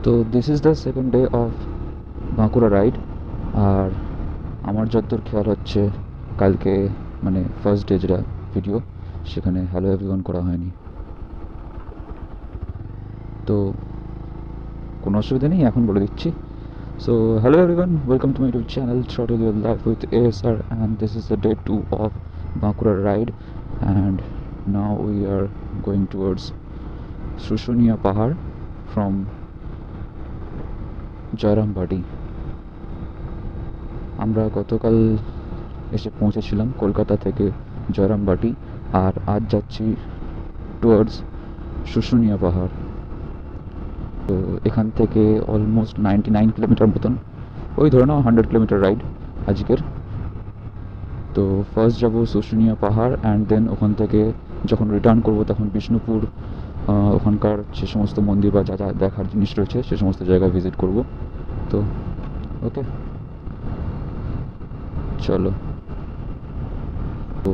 তো this is the second day of Bankura ride. আর আমার যতদূর খেয়াল হচ্ছে কালকে মানে ফার্স্ট ডে যেটা ভিডিও, সেখানে হ্যালো এভরিওয়ান করা হয়নি। তো কোনো অসুবিধা নেই, এখন বলে দিচ্ছি। So hello everyone, welcome to my YouTube channel Throttle Your Life with ASR, and this is the day 2 of Bankura ride, and now we are going towards Shushunia Pahar from Jairambati. আমরা গতকাল এসে পৌঁছেছিলাম কলকাতা থেকে জয়রামবাটি, আর আজ যাচ্ছি towards Susunia পাহাড়। তো এখান থেকে অলমোস্ট 99 কিলোমিটার মতন, ওই ধরে নাও 100 কিলোমিটার রাইড আজকের। তো ফার্স্ট যাব শুশুনিয়া পাহাড়, অ্যান্ড দেন ওখান থেকে যখন রিটার্ন করব তখন বিষ্ণুপুর, ওখানকার যে সমস্ত মন্দির বা যা যা দেখার জিনিস রয়েছে সে সমস্ত জায়গা ভিজিট করব। তো ওকে, চলো। তো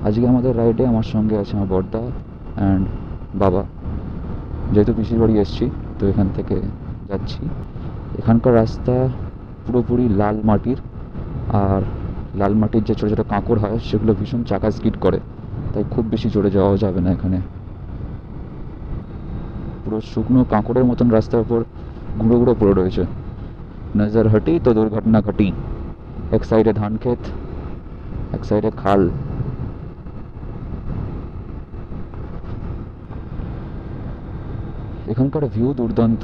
আজকে আমাদের রাইডে আমার সঙ্গে আছে আমার বড়দা অ্যান্ড বাবা। যেহেতু পিসির বাড়ি এসেছি, তো এখান থেকে যাচ্ছি। এখানকার রাস্তা পুরোপুরি লাল মাটির, আর লাল মাটির যে ছোটো ছোটো কাঁকড় হয় সেগুলো ভীষণ চাকা স্কিড করে, তাই খুব বেশি জোরে যাওয়াও যাবে না এখানে। পুরো শুকনো কাঁকড়ের মতন রাস্তার উপর গুঁড়ো গুঁড়ো পড়ে রয়েছে। নজর হটি তো দুর্ঘটনা ঘটি। এক সাইডে ধান ক্ষেত, এক সাইডে খাল। এখানকার ভিউ দুর্দান্ত।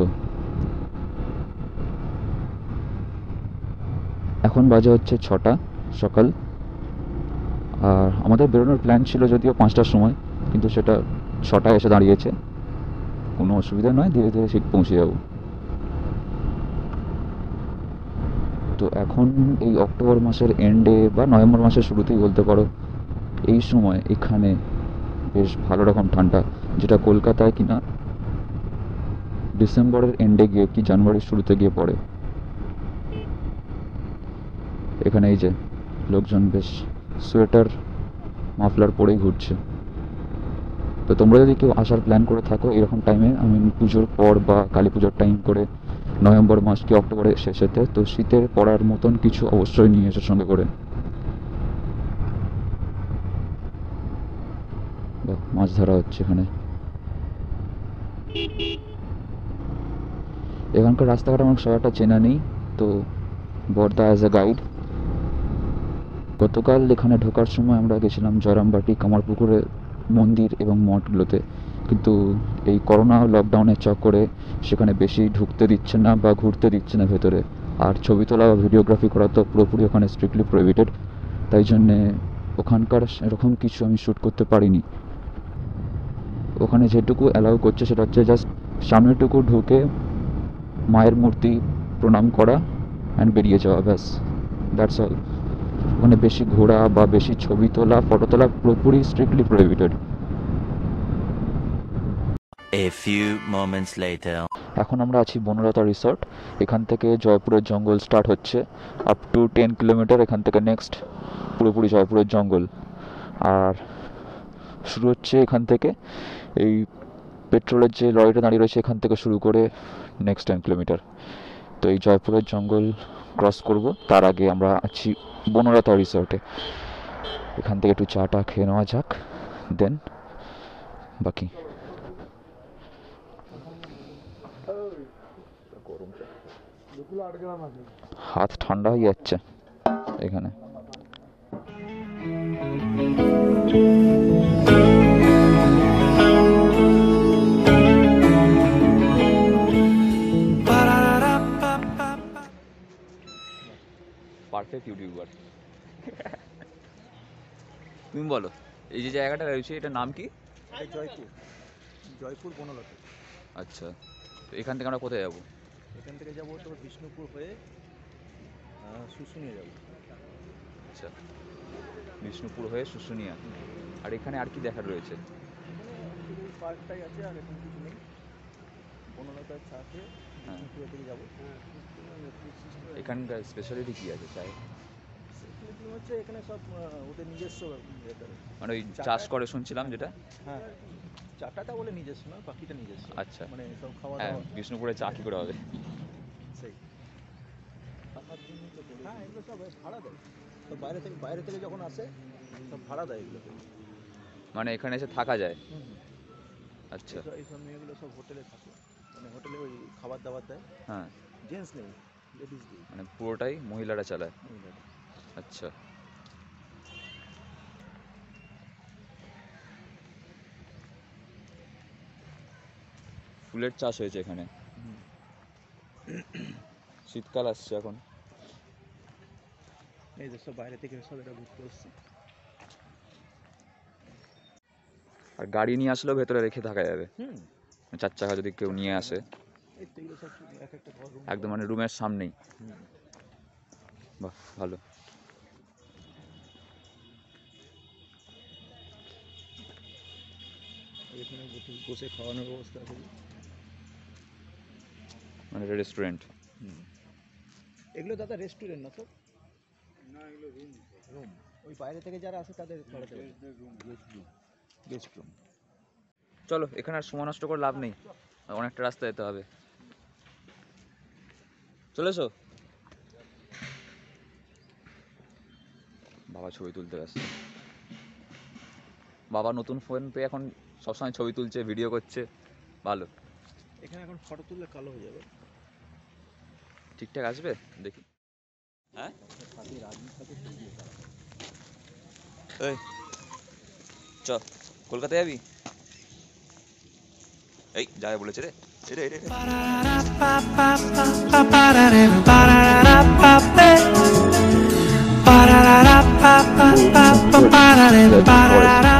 এখন বাজে হচ্ছে 6টা সকাল, আর আমাদের বেরোনোর প্ল্যান ছিল যদিও 5টার সময়, কিন্তু সেটা 6টায় এসে দাঁড়িয়েছে। কোনো অসুবিধা নয়, ধীরে ধীরে ঠিক পৌঁছে যাব। তো এখন এই অক্টোবর মাসের এন্ডে বা নভেম্বর মাসের শুরুতেই বলতে পারো, এই সময় এখানে বেশ ভালো রকম ঠান্ডা, যেটা কলকাতায় কিনা ডিসেম্বরের এন্ডে গিয়ে কি জানুয়ারির শুরুতে গিয়ে পড়ে। এখানে এই যে লোকজন বেশ সোয়েটার মাফলার পরেই ঘুরছে। তো তোমরা যদি কেউ আসার প্ল্যান করে থাকো এরকম টাইমে, আমি পুজোর পর বা কালী পুজোর টাইম করে নভেম্বর মাস কি অক্টোবরের শেষেতে, তো শীতের পড়ার মতন কিছু অবশ্যই নিয়ে এসো সঙ্গে করে। মাছ ধরা হচ্ছে এখানে। এখানকার রাস্তাঘাট আমার সব একটা চেনা নেই, তো বর্দা অ্যাজ এ গাইড। গতকাল এখানে ঢোকার সময় আমরা গেছিলাম জয়রামবাটি, কামারপুকুরে মন্দির এবং মঠগুলোতে, কিন্তু এই করোনা লকডাউনের চক্করে সেখানে বেশি ঢুকতে দিচ্ছে না বা ঘুরতে দিচ্ছে না ভেতরে। আর ছবি তোলা বা ভিডিওগ্রাফি করা তো পুরোপুরি ওখানে স্ট্রিক্টলি প্রহিবিটেড, তাই জন্যে ওখানকার এরকম কিছু আমি শ্যুট করতে পারিনি। ওখানে যেটুকু অ্যালাউ করছে সেটা হচ্ছে জাস্ট সামনেটুকু ঢুকে মায়ের মূর্তি প্রণাম করা অ্যান্ড বেরিয়ে যাওয়া, ব্যাস, দ্যাটস অল। ওখানে বেশি ঘোরা বা বেশি ছবি তোলা, ফটো তোলা পুরোপুরি strictly prohibited. A few moments later. এখন আমরা আছি বনলতা রিসর্ট। এখান থেকে জয়পুরের জঙ্গল স্টার্ট হচ্ছে, আপ টু 10 কিলোমিটার। এখান থেকে নেক্সট পুরোপুরি জয়পুরের জঙ্গল, আর শুরু হচ্ছে এখান থেকে এই পেট্রোলের যে লরিটা দাঁড়িয়ে রয়েছে এখান থেকে শুরু করে নেক্সট 10 কিলোমিটার। তো এই জয়পুরের জঙ্গল ক্রস করব, তার আগে আমরা আছি বনলতা রিসর্টে। এখান থেকে একটু চাটা খেয়ে নেওয়া যাক, দেন বাকি। হাত ঠান্ডা হয়ে যাচ্ছে এখানে। Perfect YouTuber. তুমি বলো, এই যে জায়গাটা রয়েছে এটার নাম কি? জয়পুর, জয়পুর বনলতা। আচ্ছা, তো এখান থেকে আমরা কোথায় যাবো? এখান থেকে যাবো তো বিষ্ণুপুর হয়ে শুশুনিয়া যাবো। আচ্ছা, বিষ্ণুপুর হয়ে শুশুনিয়া। আর এখানে আর কি দেখার রয়েছে? এখানে শুধু পার্কটাই আছে, আর এখন কিছু নেই। বনলতার সাথে বিষ্ণুপুরের দিকে যাবো। এখানকার স্পেশালিটি কি আছে চাই? স্পেশালিটি হচ্ছে এখানে সব ওদের নিজস্ব ব্যাপার। মানে ওই চাষ করে শুনছিলাম যেটা। হ্যাঁ, চাটাটা বলে নিজস্ব না, বাকিটা নিজস্ব। আচ্ছা। মানে সব খাওয়া হ্যাঁ, দাওয়া বিষ্ণুপুরে চা কি করে হবে? সেই থাকার জন্য তো হ্যাঁ, এগুলো সব ভাড়া দেয়। তো বাইরে থেকে যখন আসে সব ভাড়া দেয় এগুলোকে। মানে এখানে এসে থাকা যায়? হুম হুম। আচ্ছা। এইসব মেয়েগুলো সব হোটেলে থাকে, মানে হোটেলে ওই খাবার দাবার দেয়। হ্যাঁ, জেন্টস নেই, লেডিস দিয়ে মানে পুরোটাই মহিলারা চালায়? মহিলারা। আচ্ছা। ফুলের চাষ হয়েছে এখানে। হুম। শীতকাল আসছে এখন। এই যে সব বাইরে থেকে সব এরা ঘুরতে এসছে। আর গাড়ি নিয়ে আসলেও ভেতরে রেখে থাকা যাবে, হুম। 4 চাকা যদি কেউ নিয়ে আসে। এই তো এগুলো সব এক একটা ঘর রুম। একদম মানে রুমের সামনেই। হুম। বাহ, ভালো। এখানে বসে খাওয়ানোর ব্যবস্থা আছে। মানে রেস্টুরেন্ট? হুম। এগুলো দাদা রেস্টুরেন্ট না তো? না, এগুলো রুম। রুম ওই বাইরে থেকে যারা আসে তাদের খাওয়াতে হবে। Guest room. চলো, এখানে আর সময় নষ্ট করে লাভ নেই, অনেকটা রাস্তা যেতে হবে। চলে এসো। বাবা ছবি তুলতে ব্যস্ত। বাবা নতুন ফোন পেয়ে এখন সবসময় ছবি তুলছে, ভিডিও করছে, ভালো। এখানে এখন ফটো তুললে কালো হয়ে যাবে। ঠিকঠাক আসবে দেখি। হ্যাঁ, সাথে রাজনীর সাথে ছবি এটা। এই চ, কলকাতা যাবি? এই যাবে বলেছে রে। রে রে রে। Ba-da-da-da-ba-ba-ba-ba-ba-da-da-da-da-da-da.